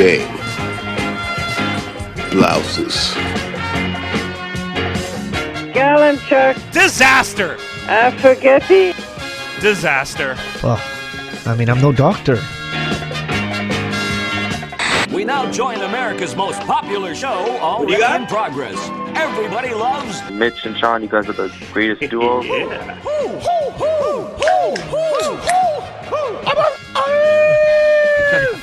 game. Blouses. Gallon chuck. Disaster. Spaghetti. Disaster. Well, I mean, I'm no doctor. We now join America's most popular show, already in progress. Everybody loves Mitch and Sean. You guys are the greatest duo. Yeah.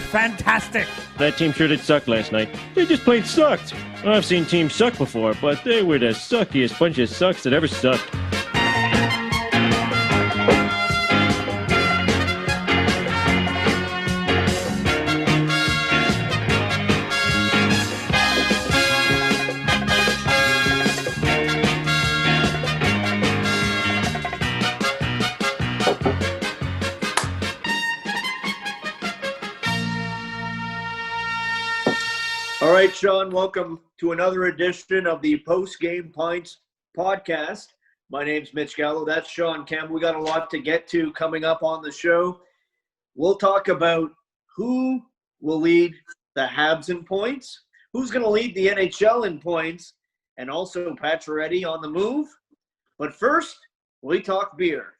Fantastic. That team sure did suck last night. They just plain sucked. I've seen teams suck before, but they were the suckiest bunch of sucks that ever sucked. All right, Sean, welcome to another edition of the Post Game Pints Podcast. My name's Mitch Gallo. That's Sean Campbell. We got a lot to get to coming up on the show. We'll talk about who will lead the Habs in points, who's going to lead the NHL in points, and also Pacioretty on the move. But first, we talk beer.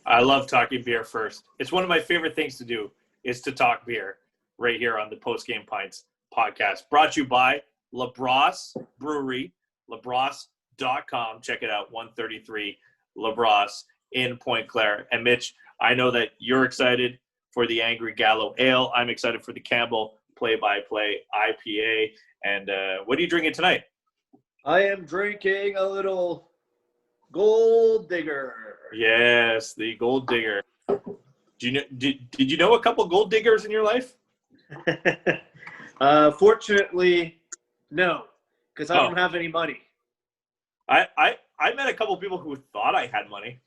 I love talking beer first. It's one of my favorite things to do is to talk beer right here on the Post Game Pints Podcast. Brought to you by Labrosse Brewery, labrosse.com. Check it out, 133 Labrosse in Pointe Claire. And Mitch, I know that you're excited for the Angry Gallo Ale. I'm excited for the Campbell Play-by-Play IPA. And what are you drinking tonight? I am drinking a little Gold Digger. Yes, the Gold Digger. Did you know a couple Gold Diggers in your life? Fortunately, no, because I don't have any money. I met a couple people who thought I had money.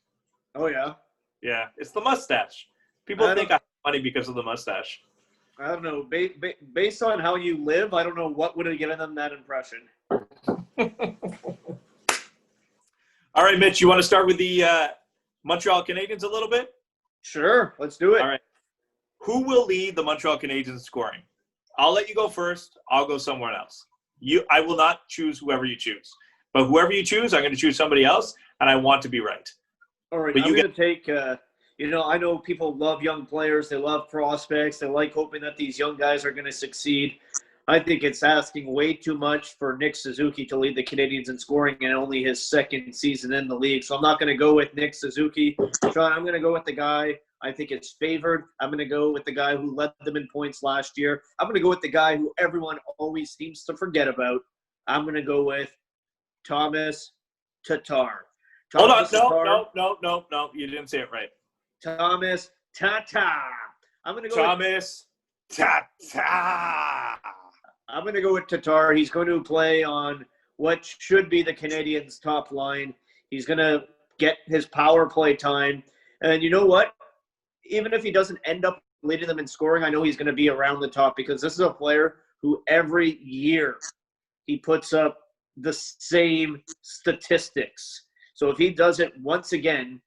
Oh, yeah? Yeah, it's the mustache. People think I have money because of the mustache. I don't know. Based on how you live, I don't know what would have given them that impression. All right, Mitch, you want to start with the Montreal Canadiens a little bit? Sure, let's do it. All right. Who will lead the Montreal Canadiens in scoring? I'll let you go first. I'll go somewhere else. I will not choose whoever you choose. But whoever you choose, I'm going to choose somebody else, and I want to be right. All right, but I'm going to take, I know people love young players. They love prospects. They like hoping that these young guys are going to succeed. I think it's asking way too much for Nick Suzuki to lead the Canadiens in scoring in only his second season in the league. So I'm not going to go with Nick Suzuki. Sean, I'm going to go with the guy I think it's favored. I'm going to go with the guy who led them in points last year. I'm going to go with the guy who everyone always seems to forget about. I'm going to go with Thomas Tatar. Hold on. No. You didn't say it right. Thomas Tatar. I'm going to go Thomas Tatar. I'm going to go with Tatar. He's going to play on what should be the Canadiens' top line. He's going to get his power play time. And you know what? Even if he doesn't end up leading them in scoring, I know he's going to be around the top because this is a player who every year he puts up the same statistics. So if he does it once again,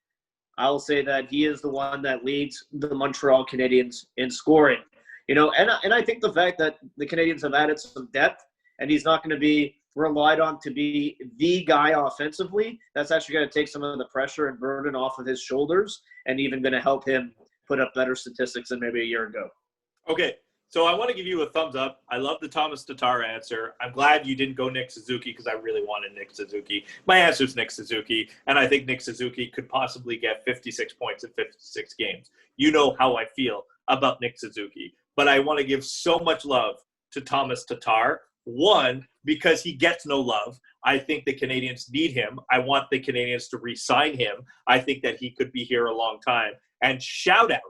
I'll say that he is the one that leads the Montreal Canadiens in scoring. And I think the fact that the Canadiens have added some depth and he's not going to be relied on to be the guy offensively, that's actually going to take some of the pressure and burden off of his shoulders and even going to help him put up better statistics than maybe a year ago. Okay, so I want to give you a thumbs up. I love the Thomas Tatar answer. I'm glad you didn't go Nick Suzuki because I really wanted Nick Suzuki. My answer is Nick Suzuki, and I think Nick Suzuki could possibly get 56 points in 56 games. You know how I feel about Nick Suzuki, but I want to give so much love to Thomas Tatar. One, because he gets no love. I think the Canadiens need him. I want the Canadiens to re-sign him. I think that he could be here a long time. And shout out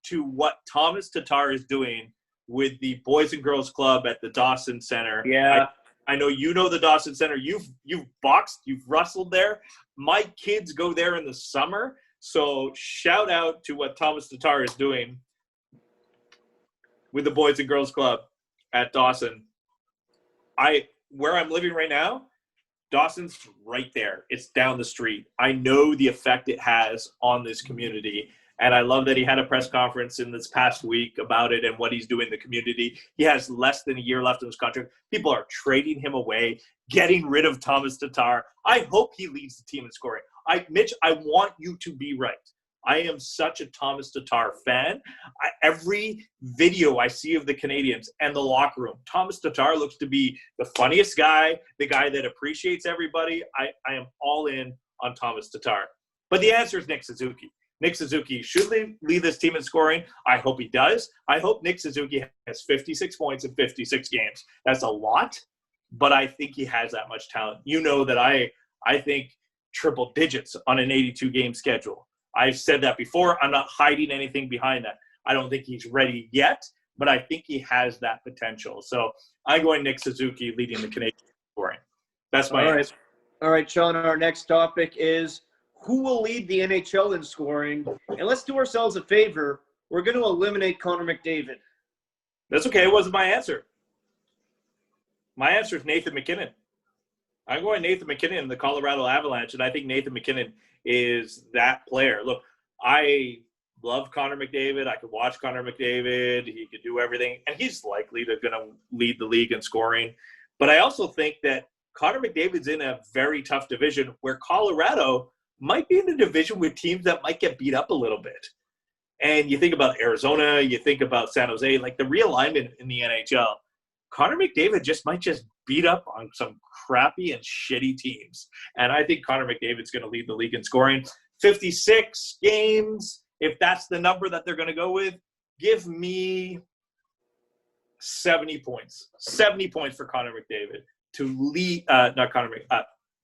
to what Thomas Tatar is doing with the Boys and Girls Club at the Dawson Center. Yeah. I know you know the Dawson Center. You've boxed, you've wrestled there. My kids go there in the summer. So shout out to what Thomas Tatar is doing with the Boys and Girls Club at Dawson. Where I'm living right now, Dawson's right there. It's down the street. I know the effect it has on this community. And I love that he had a press conference in this past week about it and what he's doing in the community. He has less than a year left in his contract. People are trading him away, getting rid of Thomas Tatar. I hope he leads the team in scoring. Mitch, I want you to be right. I am such a Thomas Tatar fan. Every video I see of the Canadians and the locker room, Thomas Tatar looks to be the funniest guy, the guy that appreciates everybody. I am all in on Thomas Tatar. But the answer is Nick Suzuki. Nick Suzuki should lead this team in scoring. I hope he does. I hope Nick Suzuki has 56 points in 56 games. That's a lot, but I think he has that much talent. You know that I think triple digits on an 82-game schedule. I've said that before. I'm not hiding anything behind that. I don't think he's ready yet, but I think he has that potential. So I'm going Nick Suzuki leading the Canadian scoring. That's my answer. All right, Sean, our next topic is who will lead the NHL in scoring? And let's do ourselves a favor. We're going to eliminate Connor McDavid. That's okay. It wasn't my answer. My answer is Nathan MacKinnon. I'm going Nathan MacKinnon, the Colorado Avalanche, and I think Nathan MacKinnon is that player. Look, I love Connor McDavid. I could watch Connor McDavid. He could do everything, and he's likely to going to lead the league in scoring. But I also think that Connor McDavid's in a very tough division where Colorado might be in a division with teams that might get beat up a little bit. And you think about Arizona, you think about San Jose, like the realignment in the NHL. Connor McDavid might beat up on some crappy and shitty teams. And I think Connor McDavid's going to lead the league in scoring. 56 games, if that's the number that they're going to go with, give me 70 points. 70 points for Connor McDavid to lead,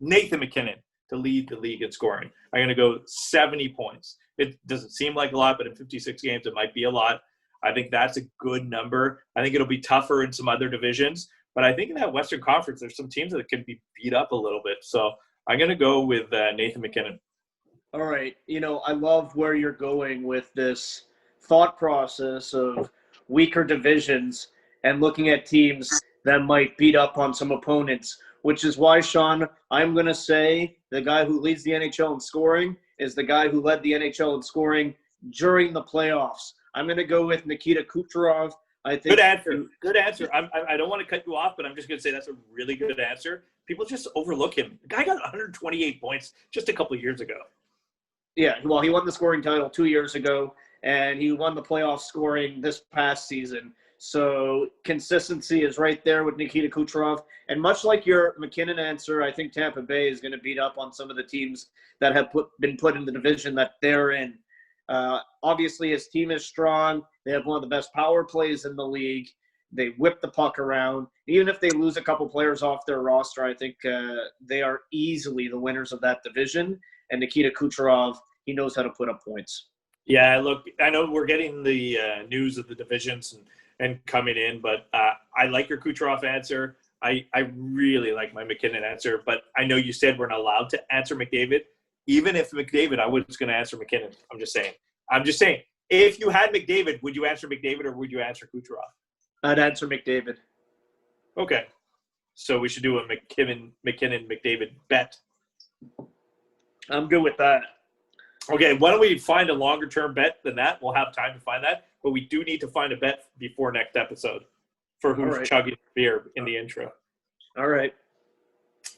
Nathan MacKinnon to lead the league in scoring. I'm going to go 70 points. It doesn't seem like a lot, but in 56 games, it might be a lot. I think that's a good number. I think it'll be tougher in some other divisions. But I think in that Western Conference, there's some teams that can be beat up a little bit. So I'm going to go with Nathan MacKinnon. All right. I love where you're going with this thought process of weaker divisions and looking at teams that might beat up on some opponents, which is why, Sean, I'm going to say the guy who leads the NHL in scoring is the guy who led the NHL in scoring during the playoffs. I'm going to go with Nikita Kucherov. I think good answer. Good answer. I don't want to cut you off, but I'm just going to say that's a really good answer. People just overlook him. The guy got 128 points just a couple of years ago. Yeah, well, he won the scoring title 2 years ago, and he won the playoff scoring this past season. So consistency is right there with Nikita Kucherov. And much like your MacKinnon answer, I think Tampa Bay is going to beat up on some of the teams that have been put in the division that they're in. Obviously, his team is strong. They have one of the best power plays in the league. They whip the puck around. Even if they lose a couple players off their roster, I think they are easily the winners of that division. And Nikita Kucherov, he knows how to put up points. Yeah, look, I know we're getting the news of the divisions and coming in, but I like your Kucherov answer. I really like my MacKinnon answer, but I know you said we're not allowed to answer McDavid. Even if McDavid, I was going to answer MacKinnon. I'm just saying. If you had McDavid, would you answer McDavid or would you answer Kucherov? I'd answer McDavid. Okay. So we should do a McKinnon-McDavid bet. I'm good with that. Okay, why don't we find a longer-term bet than that? We'll have time to find that, but we do need to find a bet before next episode for who's chugging beer in the intro. All right.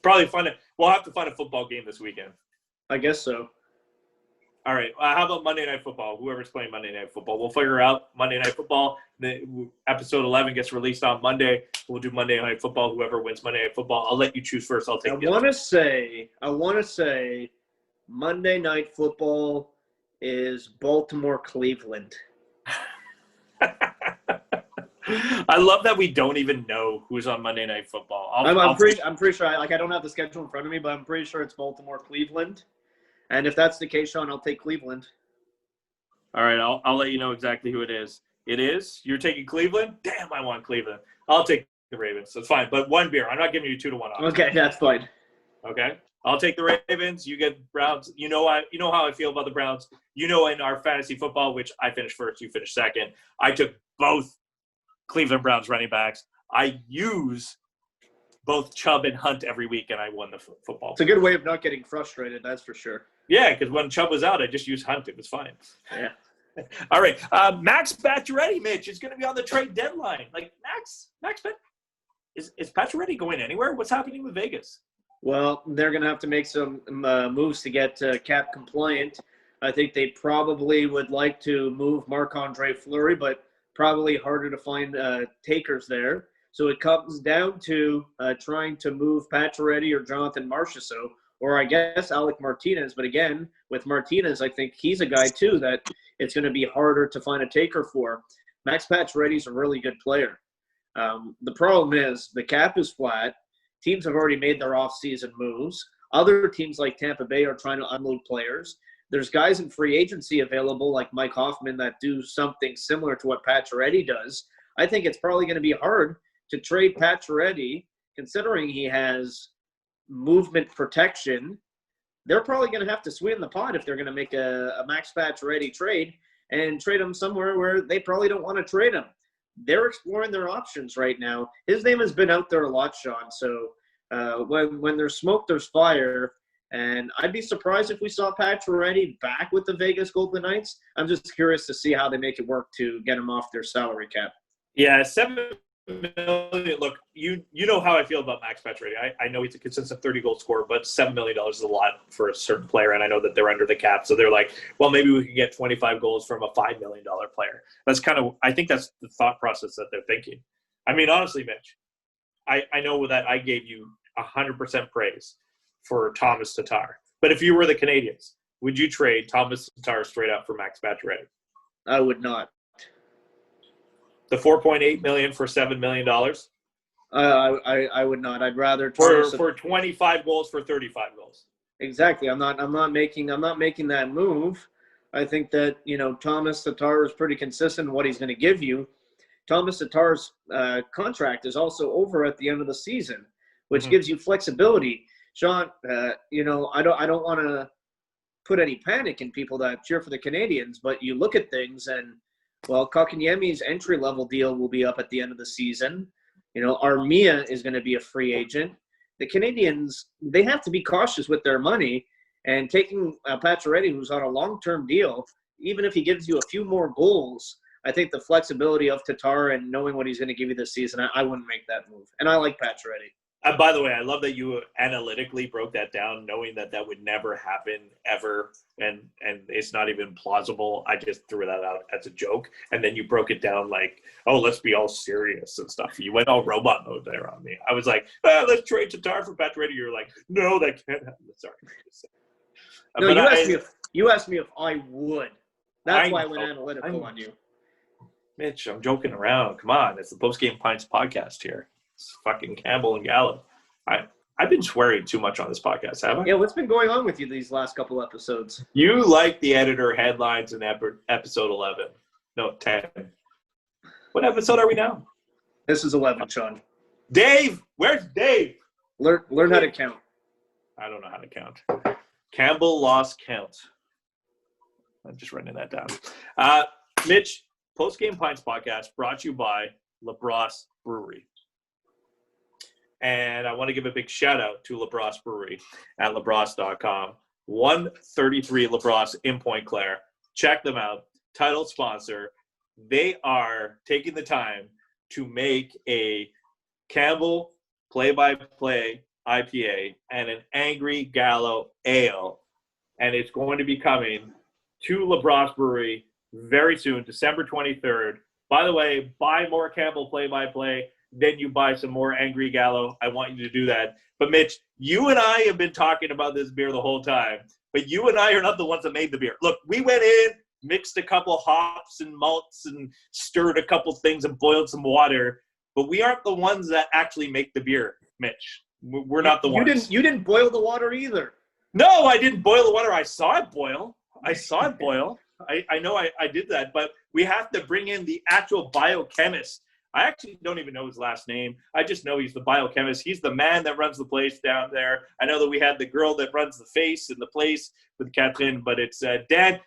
We'll have to find a football game this weekend. I guess so. All right. How about Monday Night Football? Whoever's playing Monday Night Football. We'll figure out Monday Night Football. Episode 11 gets released on Monday. We'll do Monday Night Football. Whoever wins Monday Night Football, I'll let you choose first. I'll take I want to say Monday Night Football is Baltimore-Cleveland. I love that we don't even know who's on Monday Night Football. I'm pretty sure. I don't have the schedule in front of me, but I'm pretty sure it's Baltimore-Cleveland. And if that's the case, Sean, I'll take Cleveland. All right, I'll let you know exactly who it is. It is? You're taking Cleveland? Damn, I want Cleveland. I'll take the Ravens. That's fine. But one beer. I'm not giving you 2-1 odds. Okay, that's fine. Okay? I'll take the Ravens. You get Browns. You know how I feel about the Browns. In our fantasy football, which I finished first, you finished second, I took both Cleveland Browns running backs. I use both Chubb and Hunt every week, and I won the football. It's a good way of not getting frustrated, that's for sure. Yeah, because when Chubb was out, I just used Hunt. It was fine. Yeah. All right. Max Pacioretty, Mitch, is going to be on the trade deadline. Like, is Pacioretty going anywhere? What's happening with Vegas? Well, they're going to have to make some moves to get cap compliant. I think they probably would like to move Marc-Andre Fleury, but probably harder to find takers there. So it comes down to trying to move Pacioretty or Jonathan Marchessault, or I guess Alec Martinez. But again, with Martinez, I think he's a guy too that it's going to be harder to find a taker for. Max Pacioretty's a really good player. The problem is the cap is flat. Teams have already made their off-season moves. Other teams like Tampa Bay are trying to unload players. There's guys in free agency available like Mike Hoffman that do something similar to what Pacioretty does. I think it's probably going to be hard to trade Pacioretty, considering he has movement protection. They're probably going to have to sweeten the pot if they're going to make a Max Pacioretty trade and trade him somewhere where they probably don't want to trade him. They're exploring their options right now. His name has been out there a lot, Sean. So when there's smoke, there's fire. And I'd be surprised if we saw Pacioretty back with the Vegas Golden Knights. I'm just curious to see how they make it work to get him off their salary cap. Yeah, $7 million. Look, you know how I feel about Max Pacioretty. I know he's a consistent 30-goal scorer, but $7 million is a lot for a certain player, and I know that they're under the cap. So they're like, well, maybe we can get 25 goals from a $5 million player. I think that's the thought process that they're thinking. I mean, honestly, Mitch, I know that I gave you 100% praise for Thomas Tatar. But if you were the Canadians, would you trade Thomas Tatar straight up for Max Pacioretty? I would not. The $4.8 million for $7 million? I would not. I'd rather for 25 goals for 35 goals. Exactly. I'm not making that move. I think that, Thomas Tatar is pretty consistent in what he's going to give you. Thomas Tatar's contract is also over at the end of the season, which gives you flexibility. Sean, I don't want to put any panic in people that cheer for the Canadians, but you look at things and, well, Kotkaniemi's entry-level deal will be up at the end of the season. Armia is going to be a free agent. The Canadians, they have to be cautious with their money, and taking Pacioretty, who's on a long-term deal, even if he gives you a few more goals, I think the flexibility of Tatar and knowing what he's going to give you this season, I wouldn't make that move. And I like Pacioretty. By the way, I love that you analytically broke that down, knowing that would never happen ever, and it's not even plausible. I just threw that out as a joke, and then you broke it down like, oh, let's be all serious and stuff. You went all robot mode there on me. I was like, let's trade Tatar for Pacioretty. You're like, no, that can't happen. Sorry. No, you asked me if I would. That's why I went analytical on you. Mitch, I'm joking around. Come on, it's the Post Game Pints podcast here. It's fucking Campbell and Gallo. I've been swearing too much on this podcast, have I? Yeah, what's been going on with you these last couple episodes? You like the editor headlines in episode 11. No, 10. What episode are we now? This is 11, Sean. Dave! Where's Dave? Learn how to count. I don't know how to count. Campbell lost count. I'm just writing that down. Mitch, Post Game Pints Podcast brought to you by Labrosse Brewery. And I want to give a big shout out to Labrosse Brewery at labrosse.com. 133 Labrosse in Point Claire. Check them out. Title sponsor. They are taking the time to make a Campbell play-by-play IPA and an Angry Gallo Ale. And it's going to be coming to Labrosse Brewery very soon, December 23rd. By the way, buy more Campbell play-by-play. Then you buy some more Angry Gallo. I want you to do that. But Mitch, you and I have been talking about this beer the whole time, but you and I are not the ones that made the beer. Look, we went in, mixed a couple hops and malts and stirred a couple things and boiled some water, but we aren't the ones that actually make the beer, Mitch. We're not the ones. You didn't boil the water either. No, I didn't boil the water. I saw it boil. I know I did that, but we have to bring in the actual biochemist. I actually don't even know his last name. I just know he's the biochemist. He's the man that runs the place down there. I know that we had the girl that runs the face in the place with Catherine, but it's Dan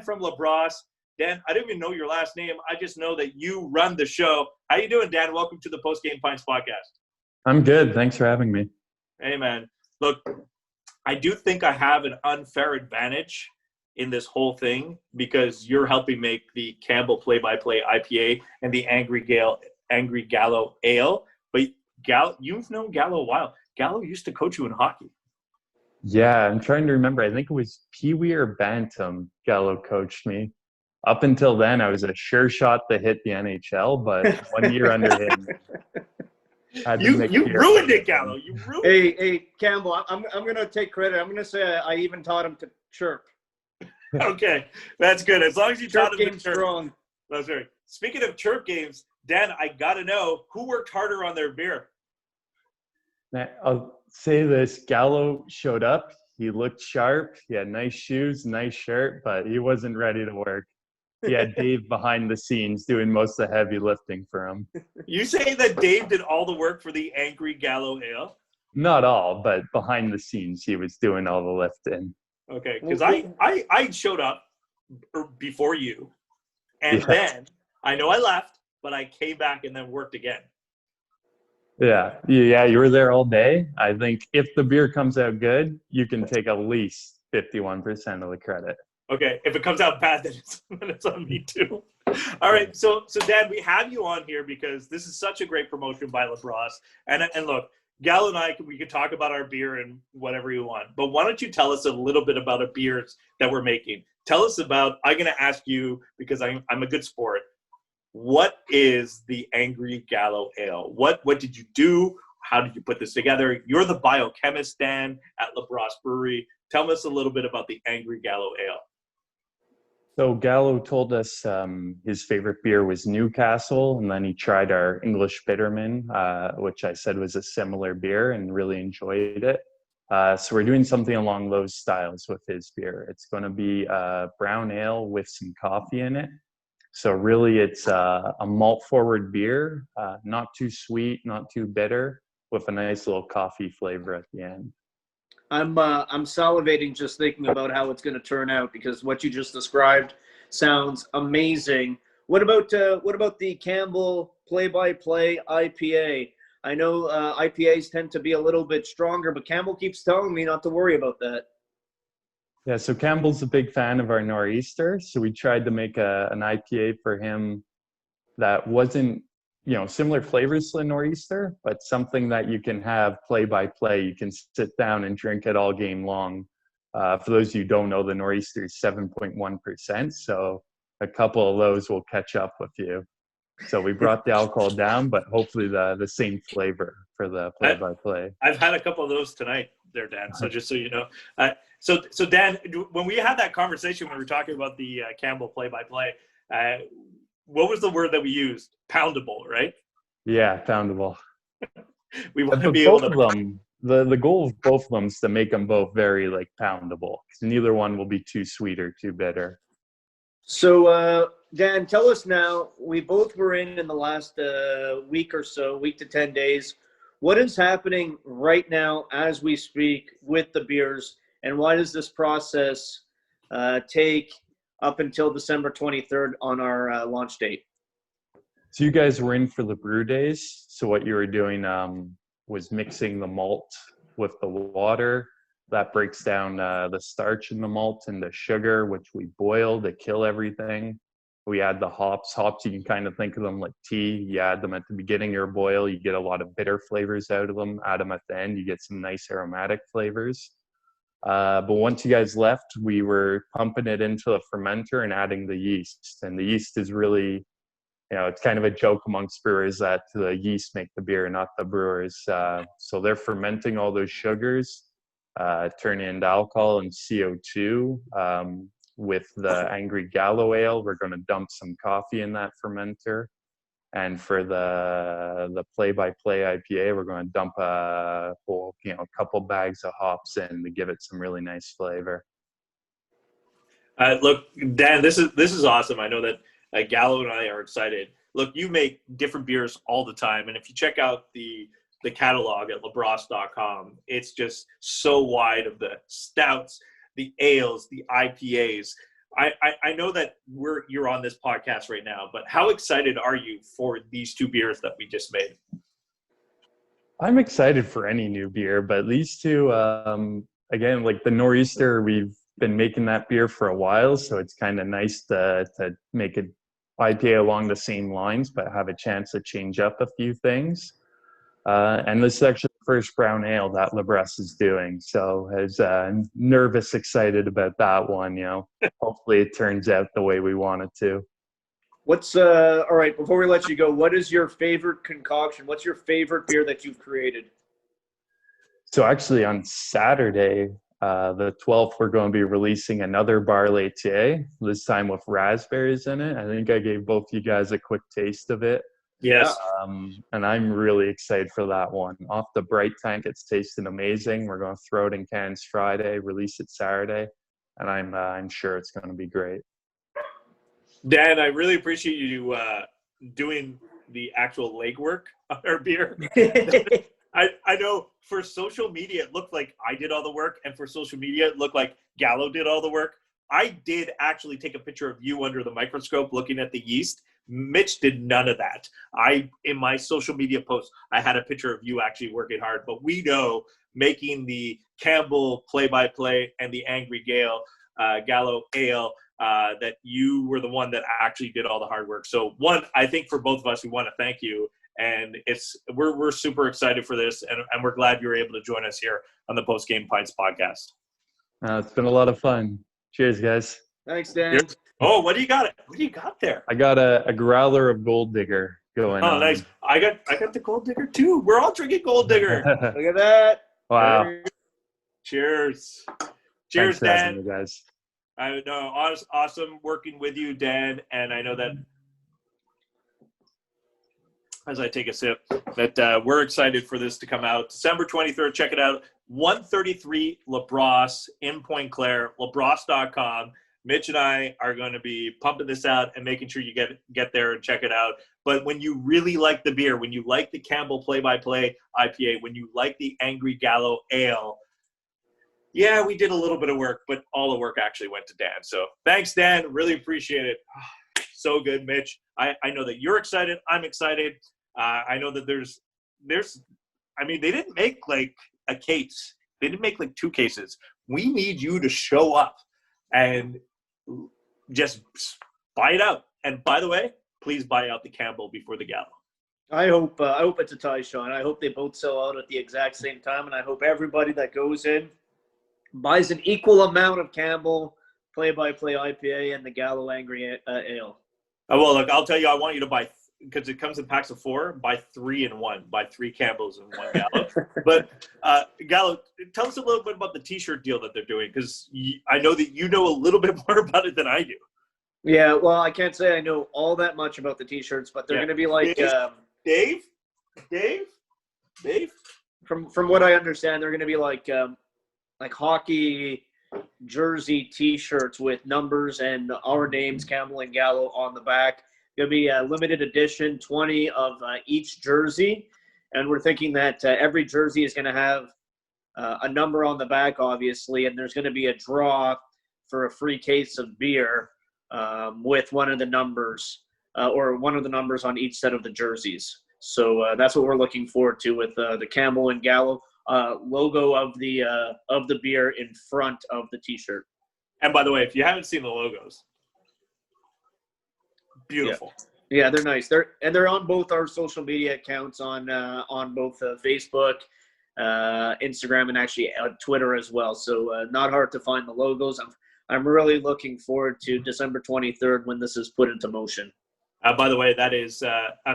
from Labrosse. Dan, I don't even know your last name. I just know that you run the show. How you doing, Dan? Welcome to the Post Game Pints Podcast. I'm good. Thanks for having me. Hey, man. Look, I do think I have an unfair advantage in this whole thing because you're helping make the Campbell play-by-play IPA and the Angry Gallo Ale. But you've known Gallo a while. Gallo used to coach you in hockey. Yeah, I'm trying to remember. I think it was Pee Wee or Bantam Gallo coached me. Up until then, I was a sure shot to hit the NHL, but 1 year under him. You ruined it, Gallo. You ruined it. Hey, Campbell, I'm going to take credit. I'm going to say I even taught him to chirp. Okay, that's good. As long as you taught him to chirp. Strong. That's right. Speaking of chirp games, Dan, I got to know, who worked harder on their beer? Now, I'll say this. Gallo showed up. He looked sharp. He had nice shoes, nice shirt, but he wasn't ready to work. He had Dave behind the scenes doing most of the heavy lifting for him. You say that Dave did all the work for the Angry Gallo Ale? Not all, but behind the scenes, he was doing all the lifting. Okay, because I showed up before you, and then I know I left, but I came back and then worked again. Yeah, you were there all day. I think if the beer comes out good, you can take at least 51% of the credit. Okay, if it comes out bad, then it's on me too. All right, so Dan, we have you on here because this is such a great promotion by Labrosse. And look, Gallo and I, we could talk about our beer and whatever you want, but why don't you tell us a little bit about the beers that we're making? Tell us about, I'm going to ask you, because I'm a good sport, what is the Angry Gallo Ale? What did you do? How did you put this together? You're the biochemist, Dan, at Labrosse Brewery. Tell us a little bit about the Angry Gallo Ale. So Gallo told us his favorite beer was Newcastle, and then he tried our English Bitterman, which I said was a similar beer and really enjoyed it. So we're doing something along those styles with his beer. It's going to be a brown ale with some coffee in it. So really it's a malt-forward beer, not too sweet, not too bitter, with a nice little coffee flavor at the end. I'm salivating just thinking about how it's going to turn out because what you just described sounds amazing. What about the Campbell play-by-play IPA? I know IPAs tend to be a little bit stronger, but Campbell keeps telling me not to worry about that. Yeah, so Campbell's a big fan of our Nor'easter, so we tried to make an IPA for him that wasn't, similar flavors to the Nor'easter, but something that you can have play-by-play. You can sit down and drink it all game long. For those of you who don't know, the Nor'easter is 7.1%, so a couple of those will catch up with you. So we brought the alcohol down, but hopefully the same flavor for the play-by-play. I've had a couple of those tonight there, Dan, so just so you know. So Dan, when we had that conversation when we were talking about the Campbell play-by-play, what was the word that we used? Poundable, right? Yeah, poundable. We want to be able to. Them, the goal of both of them is to make them both very poundable, because neither one will be too sweet or too bitter. So, Dan, tell us now. We both were in the last week or so, week to 10 days. What is happening right now as we speak with the beers, and why does this process take up until December 23rd on our launch date? So you guys were in for the brew days. So what you were doing was mixing the malt with the water. That breaks down the starch in the malt and the sugar, which we boil to kill everything. We add the hops. Hops, you can kind of think of them like tea. You add them at the beginning of your boil. You get a lot of bitter flavors out of them. Add them at the end. You get some nice aromatic flavors. But once you guys left, we were pumping it into the fermenter and adding the yeast. And the yeast is really, it's kind of a joke amongst brewers that the yeast make the beer, not the brewers. So they're fermenting all those sugars, turning into alcohol and CO2. With the Angry Gallo Ale, we're going to dump some coffee in that fermenter. And for the play-by-play IPA, we're going to dump a couple bags of hops in to give it some really nice flavor. Look, Dan, this is awesome. I know that Gallo and I are excited. Look, you make different beers all the time, and if you check out the catalog at labrosse.com, it's just so wide of the stouts, the ales, the IPAs. I know that you're on this podcast right now, but how excited are you for these two beers that we just made? I'm excited for any new beer, but these two, again, like the Nor'easter, we've been making that beer for a while, so it's kind of nice to make an IPA along the same lines, but have a chance to change up a few things. And this is actually the first brown ale that Labrosse is doing. So I was nervous, excited about that one, Hopefully it turns out the way we want it to. All right, before we let you go, what is your favorite concoction? What's your favorite beer that you've created? So actually on Saturday, the 12th, we're going to be releasing another bar latte, this time with raspberries in it. I think I gave both you guys a quick taste of it. Yes. And I'm really excited for that one. Off the bright tank, it's tasting amazing. We're going to throw it in cans Friday, release it Saturday, and I'm sure it's going to be great. Dan, I really appreciate you doing the actual legwork on our beer. I know for social media, it looked like I did all the work, and for social media, it looked like Gallo did all the work. I did actually take a picture of you under the microscope looking at the yeast. Mitch did none of that. In my social media post, I had a picture of you actually working hard, but we know making the Campbell play-by-play and the Angry Gallo ale, that you were the one that actually did all the hard work. So one, I think for both of us, we want to thank you. And we're super excited for this, and we're glad you were able to join us here on the Post Game Pints podcast. It's been a lot of fun. Cheers, guys. Thanks, Dan. Oh, what do you got? What do you got there? I got a growler of Gold Digger going on. Oh, nice. I got the Gold Digger too. We're all drinking Gold Digger. Look at that. Wow. Cheers. Cheers, Dan. Guys. I know, awesome working with you, Dan. And I know that as I take a sip, that we're excited for this to come out. December 23rd, check it out. 133 Labrosse in Pointe Claire, labrosse.com. Mitch and I are going to be pumping this out and making sure you get there and check it out. But when you really like the beer, when you like the Campbell play-by-play IPA, when you like the Angry Gallo ale, yeah, we did a little bit of work, but all the work actually went to Dan. So thanks, Dan. Really appreciate it. So good, Mitch. I know that you're excited. I'm excited. I know that there's they didn't make like a case. They didn't make like 2 cases. We need you to show up and just buy it out. And by the way, please buy out the Campbell before the Gallo. I hope it's a tie, Sean. I hope they both sell out at the exact same time, and I hope everybody that goes in buys an equal amount of Campbell play-by-play IPA and the Gallo Angry Ale. Well, look, I'll tell you, I want you to buy, because it comes in packs of 4, buy 3 in 1. Buy 3 Campbells and 1 Gallo. But Gallo, tell us a little bit about the T-shirt deal that they're doing, because I know that you know a little bit more about it than I do. Yeah, well, I can't say I know all that much about the T-shirts, but they're going to be like Dave. From what I understand, they're going to be like hockey jersey T-shirts with numbers and our names, Campbell and Gallo, on the back. It'll be a limited edition, 20 of each jersey, and we're thinking that every jersey is going to have a number on the back, obviously, and there's going to be a draw for a free case of beer with one of the numbers or one of the numbers on each set of the jerseys. So that's what we're looking forward to with the Campbell and Gallo logo of the beer in front of the T-shirt. And by the way, if you haven't seen the logos, beautiful. Yeah, they're nice. They're on both our social media accounts on both Facebook, Instagram, and actually Twitter as well. So not hard to find the logos. I'm really looking forward to December 23rd when this is put into motion. By the way, that is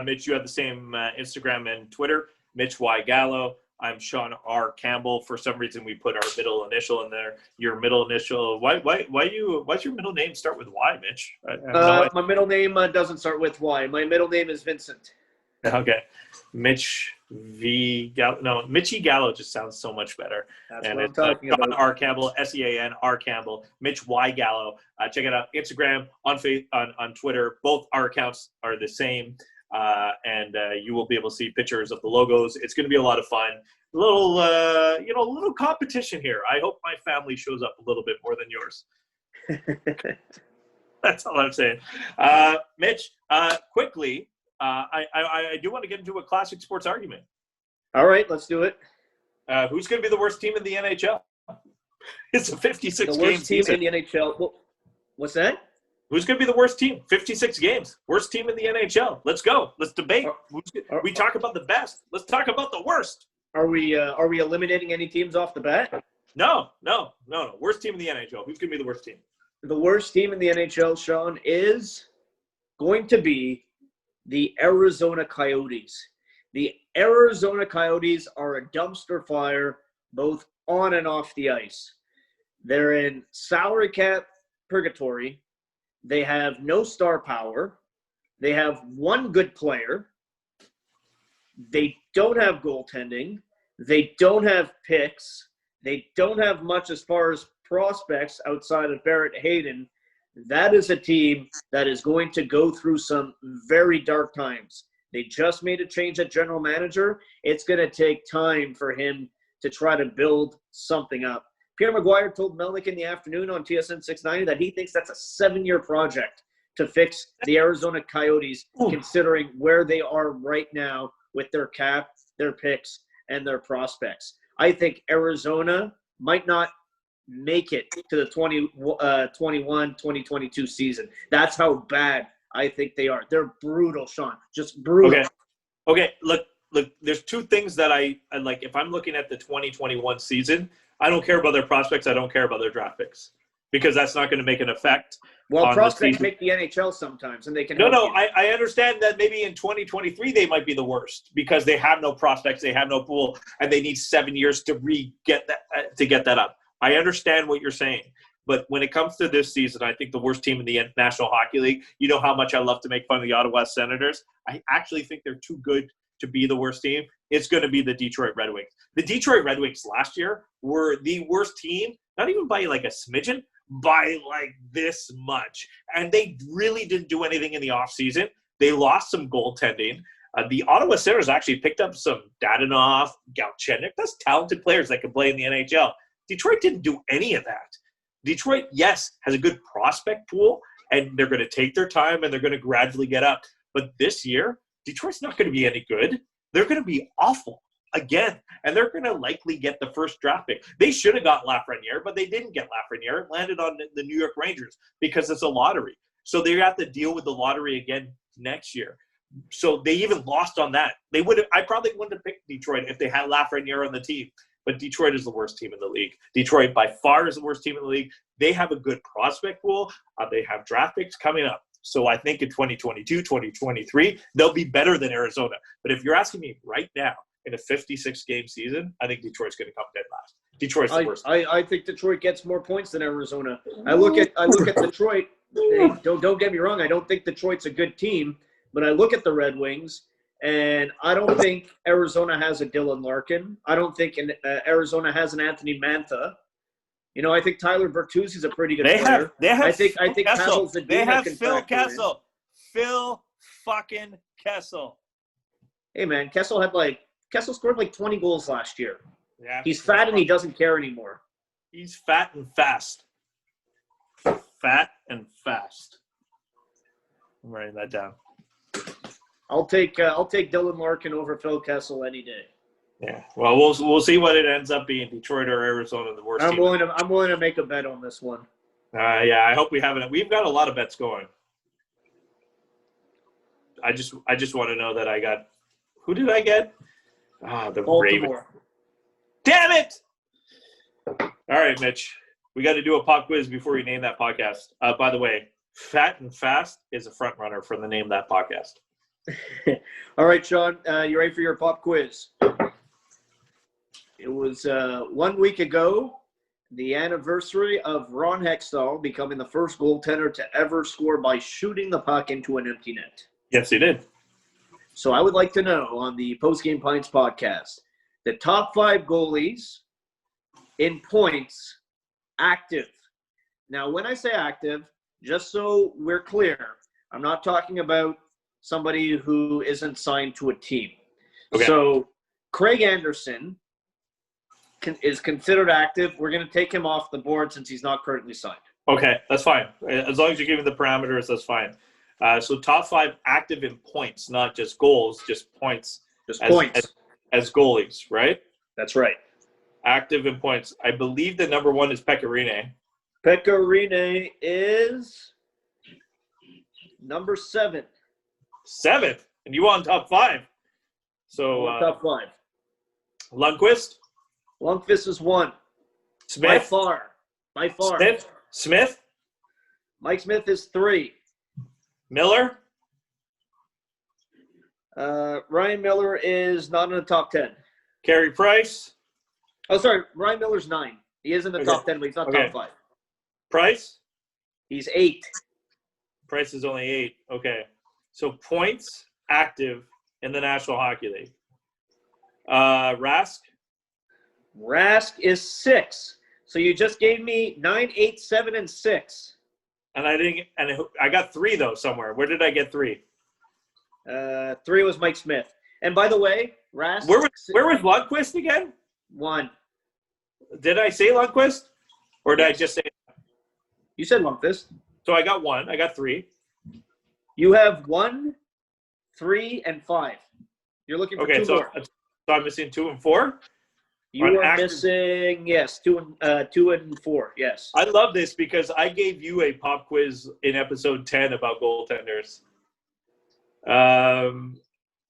Mitch. You have the same Instagram and Twitter. Mitch Y Gallo. I'm Sean R. Campbell. For some reason, we put our middle initial in there. Your middle initial. Why's your middle name start with Y, Mitch? My middle name doesn't start with Y. My middle name is Vincent. Okay. Mitch V. Gallo. No, Mitchy Gallo just sounds so much better. That's what I'm talking about. Sean R. Campbell, SEAN R. Campbell, Mitch Y. Gallo. Check it out. Instagram, on Twitter. Both our accounts are the same. And you will be able to see pictures of the logos. It's going to be a lot of fun. A little competition here. I hope my family shows up a little bit more than yours. That's all I'm saying. Mitch, quickly, I do want to get into a classic sports argument. All right, let's do it. Who's going to be the worst team in the NHL? It's a 56 The game worst team season. in the NHL. Well, what's that? Who's going to be the worst team? 56 games. Worst team in the NHL. Let's go. Let's debate. We talk about the best. Let's talk about the worst. Are we eliminating any teams off the bat? No. Worst team in the NHL. Who's going to be the worst team? The worst team in the NHL, Sean, is going to be the Arizona Coyotes. The Arizona Coyotes are a dumpster fire, both on and off the ice. They're in salary cap purgatory. They have no star power. They have one good player. They don't have goaltending. They don't have picks. They don't have much as far as prospects outside of Barrett Hayden. That is a team that is going to go through some very dark times. They just made a change at general manager. It's going to take time for him to try to build something up. Pierre Maguire told Melnick in the afternoon on TSN 690 that he thinks that's a 7-year project to fix the Arizona Coyotes, considering where they are right now with their cap, their picks, and their prospects. I think Arizona might not make it to the 2021-2022 season. That's how bad I think they are. They're brutal, Sean. Just brutal. Okay. Look, there's two things that I like. If I'm looking at the 2021 season, I don't care about their prospects. I don't care about their draft picks because that's not going to make an effect. Well, prospects make the NHL sometimes, and they can. I understand that maybe in 2023 they might be the worst because they have no prospects, they have no pool, and they need 7 years to get that up. I understand what you're saying, but when it comes to this season, I think the worst team in the National Hockey League. You know how much I love to make fun of the Ottawa Senators. I actually think they're too good to be the worst team. It's going to be the Detroit Red Wings. The Detroit Red Wings last year were the worst team, not even by like a smidgen, by like this much. And they really didn't do anything in the offseason. They lost some goaltending. The Ottawa Senators actually picked up some Dadonov, Galchenyuk. That's talented players that can play in the NHL. Detroit didn't do any of that. Detroit, yes, has a good prospect pool, and they're going to take their time, and they're going to gradually get up. But this year, Detroit's not going to be any good. They're going to be awful again, and they're going to likely get the first draft pick. They should have got Lafreniere, but they didn't get Lafreniere. It landed on the New York Rangers because it's a lottery. So they have to deal with the lottery again next year. So they even lost on that. I probably wouldn't have picked Detroit if they had Lafreniere on the team. But Detroit is the worst team in the league. Detroit, by far, is the worst team in the league. They have a good prospect pool. They have draft picks coming up. So I think in 2022, 2023, they'll be better than Arizona. But if you're asking me right now, in a 56-game season, I think Detroit's going to come dead last. Detroit's the worst. I think Detroit gets more points than Arizona. I look at Detroit. Hey, don't get me wrong. I don't think Detroit's a good team. But I look at the Red Wings, and I don't think Arizona has a Dylan Larkin. I don't think Arizona has an Anthony Mantha. You know, I think Tyler Bertuzzi's a pretty good player. I think Pavel Zadina They have can Phil factor in. Kessel. Phil fucking Kessel. Hey, man, Kessel scored like 20 goals last year. Yeah, he's fat and he doesn't care anymore. He's fat and fast. Fat and fast. I'm writing that down. I'll take Dylan Larkin over Phil Kessel any day. Yeah. Well, we'll see what it ends up being. Detroit or Arizona, the worst. I'm willing to make a bet on this one. Yeah, I hope we have it. We've got a lot of bets going. I just want to know that I got. Who did I get? The Ravens. Damn it! All right, Mitch. We got to do a pop quiz before we name that podcast. By the way, Fat and Fast is a front runner for the name of that podcast. All right, Sean, you ready for your pop quiz? It was 1 week ago, the anniversary of Ron Hextall becoming the first goaltender to ever score by shooting the puck into an empty net. Yes, he did. So I would like to know on the Post Game Pints podcast, the top 5 goalies in points active. Now, when I say active, just so we're clear, I'm not talking about somebody who isn't signed to a team. Okay. So Craig Anderson is considered active. We're going to take him off the board since he's not currently signed. Okay, that's fine. As long as you give me the parameters, that's fine. So top 5 active in points, not just goals, just points. Just points. As goalies, right? That's right. Active in points. I believe the number 1 is Pecorine. Pecorine is number 7. 7th, and you on top 5. So Top 5. Lundqvist. Lundqvist is 1. Smith. By far. Smith. Mike Smith is 3. Miller. Ryan Miller is not in the top 10. Carey Price. Oh, sorry. Ryan Miller's 9. He is in the top 10, but he's not top 5. Price. He's 8. Price is only 8. Okay. So points active in the National Hockey League. Rask. Rask is 6. So you just gave me 9, 8, 7, and 6. And I didn't. And I got 3 though somewhere. Where did I get 3? 3 was Mike Smith. And by the way, Rask. Where was Lundqvist again? 1. Did I say Lundqvist, or did I just say? You said Lundqvist. So I got 1. I got 3. You have 1, 3, and 5. You're looking for 2 more. So I'm missing 2 and 4. You are missing 2 and 4. Yes. I love this because I gave you a pop quiz in episode 10 about goaltenders.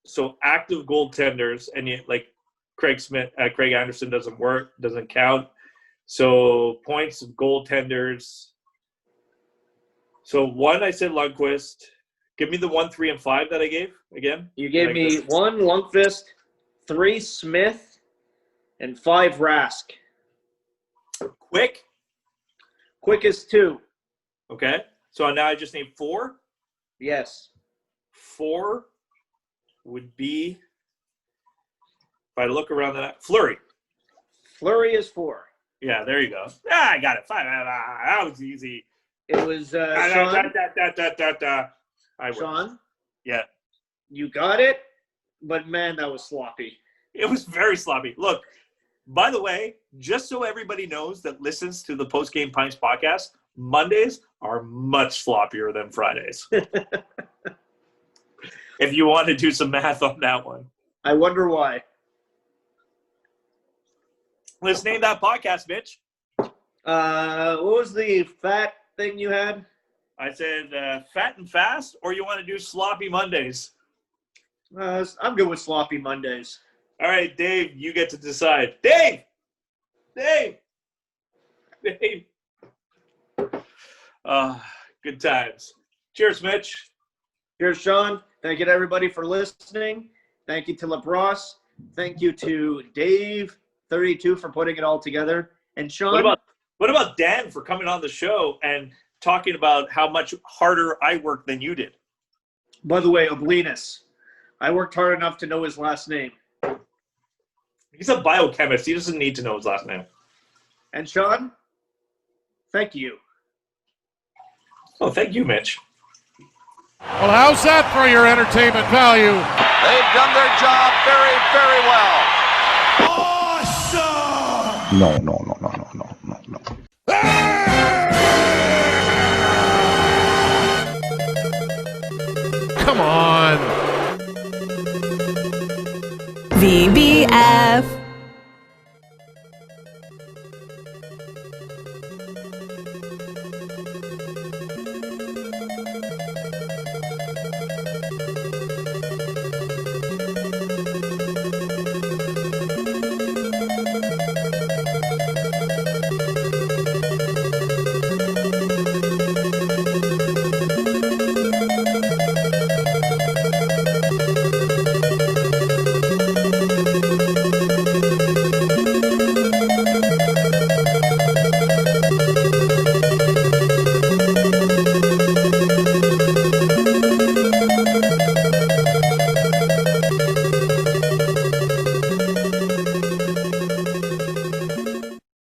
So active goaltenders, and like Craig Anderson doesn't count. So points of goaltenders. So 1, I said Lundqvist. Give me the 1, 3, and 5 that I gave again. You gave me 1 Lundqvist, 3 Smith, and 5 Rask. Quick is 2. Okay. So now I just need 4. Yes. 4 would be, if I look around that, Fleury. Fleury is 4. Yeah, there you go. I got it. 5. That was easy. It was Sean. Sean? Yeah. You got it, but man, that was sloppy. It was very sloppy. Look, by the way, just so everybody knows that listens to the Post Game Pints podcast, Mondays are much sloppier than Fridays. If you want to do some math on that one. I wonder why. Let's name that podcast, Mitch. What was the fat thing you had? I said fat and fast, or you want to do sloppy Mondays? I'm good with sloppy Mondays. All right, Dave, you get to decide. Dave! Good times. Cheers, Mitch. Cheers, Sean. Thank you to everybody for listening. Thank you to Labrosse. Thank you to Dave32 for putting it all together. And Sean. What about Dan for coming on the show and talking about how much harder I worked than you did? By the way, Ablenas. I worked hard enough to know his last name. He's a biochemist. He doesn't need to know his last name. And Sean, thank you. Oh, thank you, Mitch. Well, how's that for your entertainment value? They've done their job very, very well. Awesome! No. Come on. VBF.